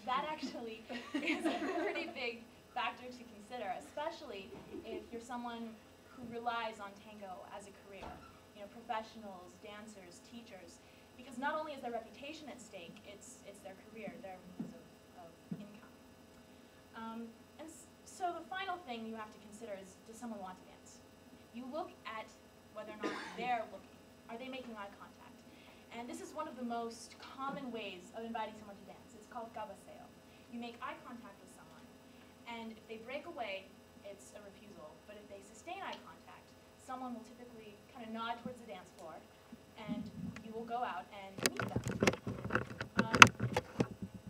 That actually is a pretty big factor to consider, especially if you're someone who relies on tango as a career. You know, professionals, dancers, teachers, because not only is their reputation at stake, it's their career, their means of income. So the final thing you have to consider is, does someone want to dance? You look at whether or not they're looking. Are they making eye contact? And this is one of the most common ways of inviting someone to dance. It's called gabaseo. You make eye contact with someone, and if they break away, it's a refusal. But if they sustain eye contact, someone will typically kind of nod towards the dance floor, and you will go out and meet them.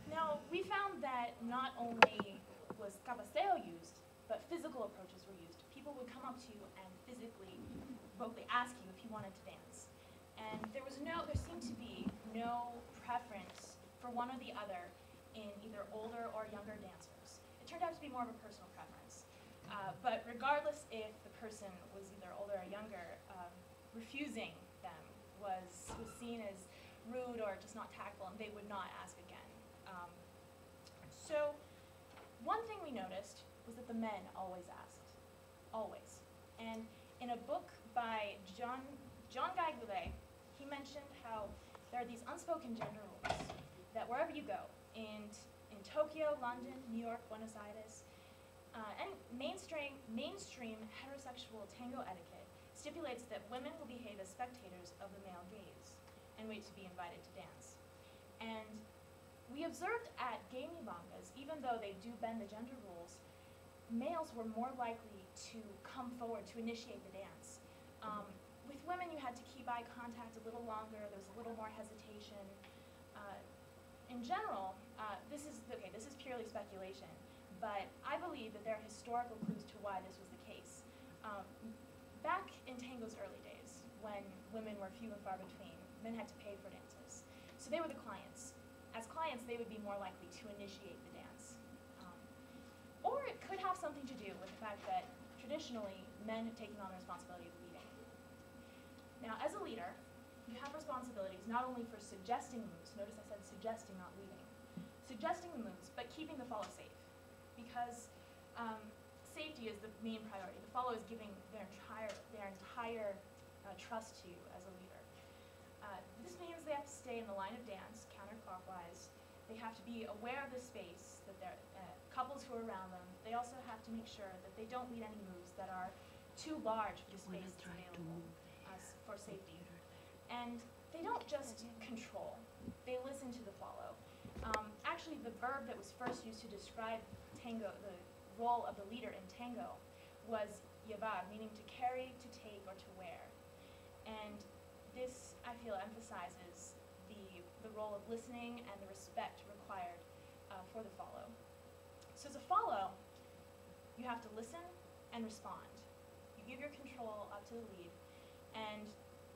Now, we found that not only was gabaseo used, but physical approaches were used. People would come up to you and physically, vocally ask you if you wanted to dance. And there seemed to be no preference for one or the other in either older or younger dancers. It turned out to be more of a personal preference. But regardless if the person was either older or younger, refusing them was seen as rude or just not tactful, and they would not ask again. So one thing we noticed was that the men always asked, always. And in a book by John Guy Goulet, he mentioned how there are these unspoken gender rules that wherever you go, in Tokyo, London, New York, Buenos Aires, and mainstream heterosexual tango etiquette stipulates that women will behave as spectators of the male gaze and wait to be invited to dance. And we observed at gay milongas, even though they do bend the gender rules, males were more likely to come forward to initiate the dance. With women, you had to keep eye contact a little longer. There was a little more hesitation. In general, this is purely speculation, but I believe that there are historical clues to why this was the case. Back in tango's early days, when women were few and far between, men had to pay for dances. So they were the clients. As clients, they would be more likely to initiate the dance. Or it could have something to do with the fact that traditionally, men have taken on the responsibility of leading. Now, as a leader, you have responsibilities not only for suggesting moves, notice I said suggesting, not leading, suggesting the moves, but keeping the follow safe. Because safety is the main priority. The follow is giving their entire trust to you as a leader. This means they have to stay in the line of dance, counterclockwise. They have to be aware of the space, that they're couples who are around them. They also have to make sure that they don't lead any moves that are too large for the space that's available for safety. And they don't just control, they listen to the follow. Actually, the verb that was first used to describe tango, the role of the leader in tango, was llevar, meaning to carry, to take, or to wear. And this, I feel, emphasizes the role of listening and the respect required for the follow. So as a follow, you have to listen and respond. You give your control up to the lead, and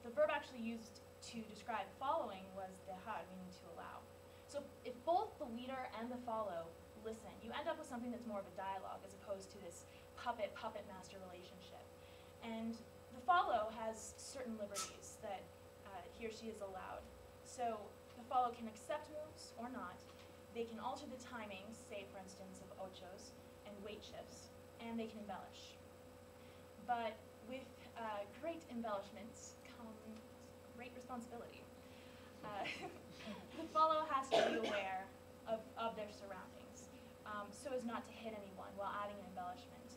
the verb actually used to describe following was dejar, meaning to allow. So if both the leader and the follow listen, you end up with something that's more of a dialogue as opposed to this puppet-master relationship. And the follow has certain liberties that he or she is allowed. So the follow can accept moves or not. They can alter the timings, say for instance of ochos and weight shifts, and they can embellish. But with great embellishments come great responsibility. The follow has to be aware of their surroundings so as not to hit anyone while adding an embellishment.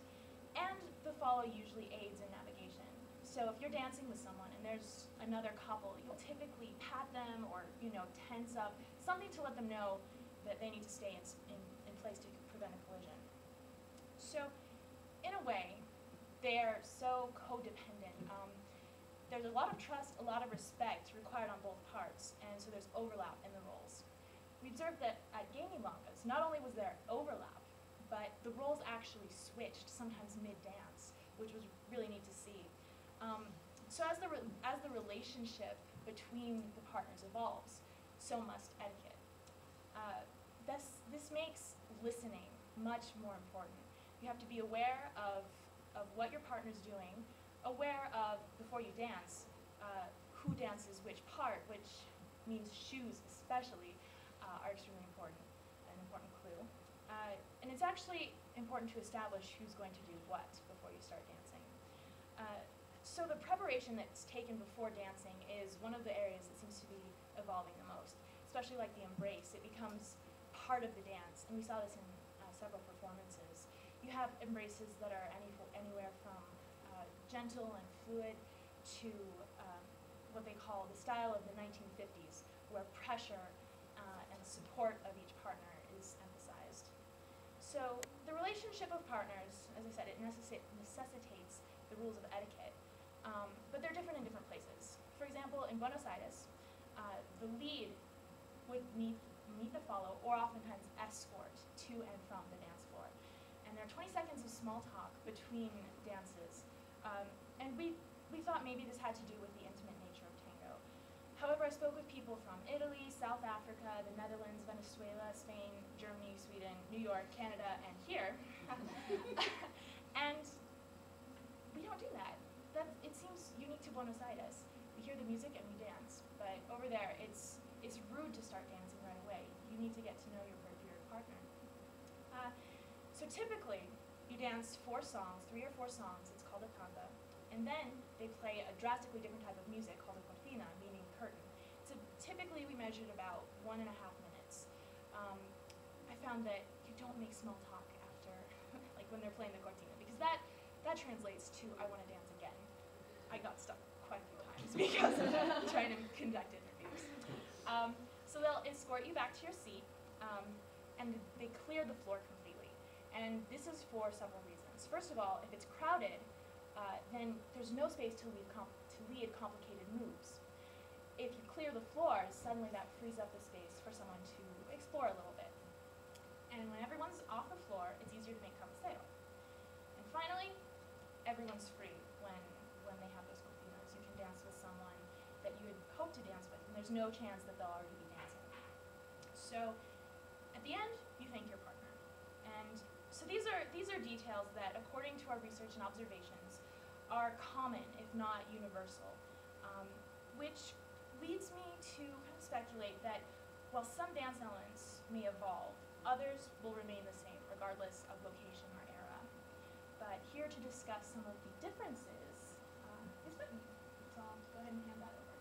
And the follow usually aids in navigation. So if you're dancing with someone and there's another couple, you'll typically pat them or tense up, something to let them know that they need to stay in place to prevent a collision. So in a way, they're so codependent. There's a lot of trust, a lot of respect required on both parts, and so there's overlap in the roles. We observed that at gay milongas, not only was there overlap, but the roles actually switched, sometimes mid-dance, which was really neat to see. So as the relationship between the partners evolves, so must etiquette. This makes listening much more important. You have to be aware of what your partner's doing, aware of, before you dance, who dances which part, which means shoes especially, are extremely important. And important clue. And it's actually important to establish who's going to do what before you start dancing. So the preparation that's taken before dancing is one of the areas that seems to be evolving the most, especially like the embrace. It becomes part of the dance, and we saw this in several performances. You have embraces that are anywhere from gentle and fluid to what they call the style of the 1950s, where pressure and support of each partner is emphasized. So the relationship of partners, as I said, it necessitates the rules of etiquette, but they're different in different places. For example, in Buenos Aires, the lead would meet the follow, or oftentimes escort, to and from the dance floor. And there are 20 seconds of small talk between dances. And we thought maybe this had to do with the intimate nature of tango. However, I spoke with people from Italy, South Africa, the Netherlands, Venezuela, Spain, Germany, Sweden, New York, Canada, and here. And we don't do that. It seems unique to Buenos Aires. We hear the music and we dance. But over there, it's rude to start dancing right away. You need to get to know your partner. So typically, you dance 4 songs, 3 or 4 songs. It's called a tanda. And then they play a drastically different type of music called a cortina, meaning curtain. So typically we measured about 1.5 minutes. I found that you don't make small talk after, like when they're playing the cortina, because that translates to I want to dance again. I got stuck quite a few times because of trying to conduct interviews. So they'll escort you back to your seat, and they clear the floor completely. And this is for several reasons. First of all, if it's crowded, then there's no space to lead complicated moves. If you clear the floor, suddenly that frees up the space for someone to explore a little bit. And when everyone's off the floor, it's easier to make cabeceo. And finally, everyone's free when they have those cortinas. You can dance with someone that you had hoped to dance with, and there's no chance that they'll already be dancing. So at the end, you thank your partner. And so these are details that, according to our research and observations, are common, if not universal, which leads me to kind of speculate that while some dance elements may evolve, others will remain the same, regardless of location or era. But here to discuss some of the differences is Whitney. So I'll go ahead and hand that over.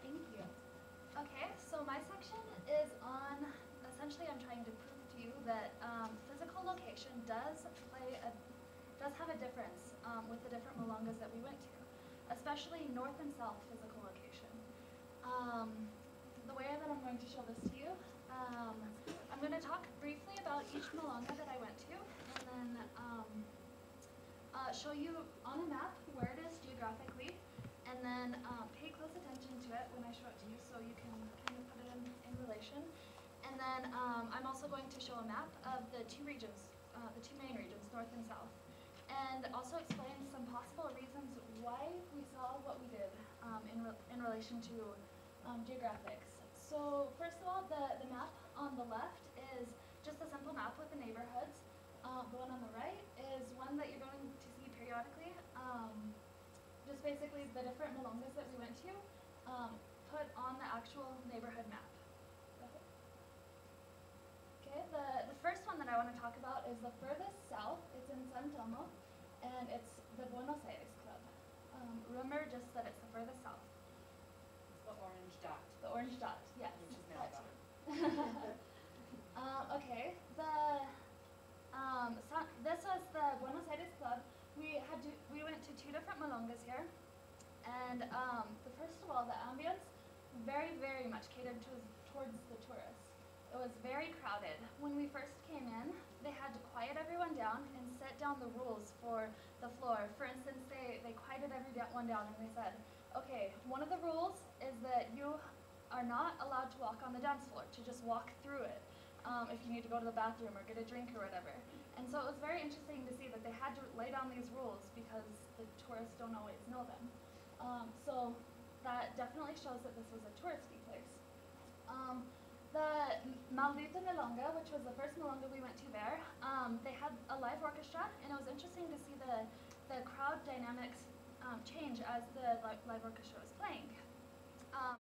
Thank you. Okay, so my section is on, essentially I'm trying to prove to you that physical location does have a difference with the different milongas that we went to, especially north and south physical location. The way that I'm going to show this to you, I'm going to talk briefly about each milonga that I went to, and then show you on a map where it is geographically, and then pay close attention to it when I show it to you so you can kind of put it in relation. And then I'm also going to show a map of the 2 regions, the 2 main regions, north and south, and also explain some possible reasons why we saw what we did in relation to geographics. So first of all, the map on the left is just a simple map with the neighborhoods. The one on the right is one that you're going to see periodically. Just basically the different milongas that we went to put on the actual neighborhood map. Okay, the first one that I want to talk about is the furthest south. It's in San Telmo, and it's the Buenos Aires Club. Remember just that it's the furthest south. It's the orange dot. The orange dot, yes. Which is now gone. Okay, this was the Buenos Aires Club. We went to 2 different milongas here, and first of all, the ambience very, very much catered towards the tourists. It was very crowded. When we first came in, they had to quiet everyone down and set down the rules for the floor. For instance, they quieted everyone down and they said, okay, one of the rules is that you are not allowed to walk on the dance floor, to just walk through it if you need to go to the bathroom or get a drink or whatever. And so it was very interesting to see that they had to lay down these rules because the tourists don't always know them. So that definitely shows that this was a touristy place. The Maldita Milonga, which was the first milonga we went to there, they had a live orchestra, and it was interesting to see the crowd dynamics change as the live orchestra was playing.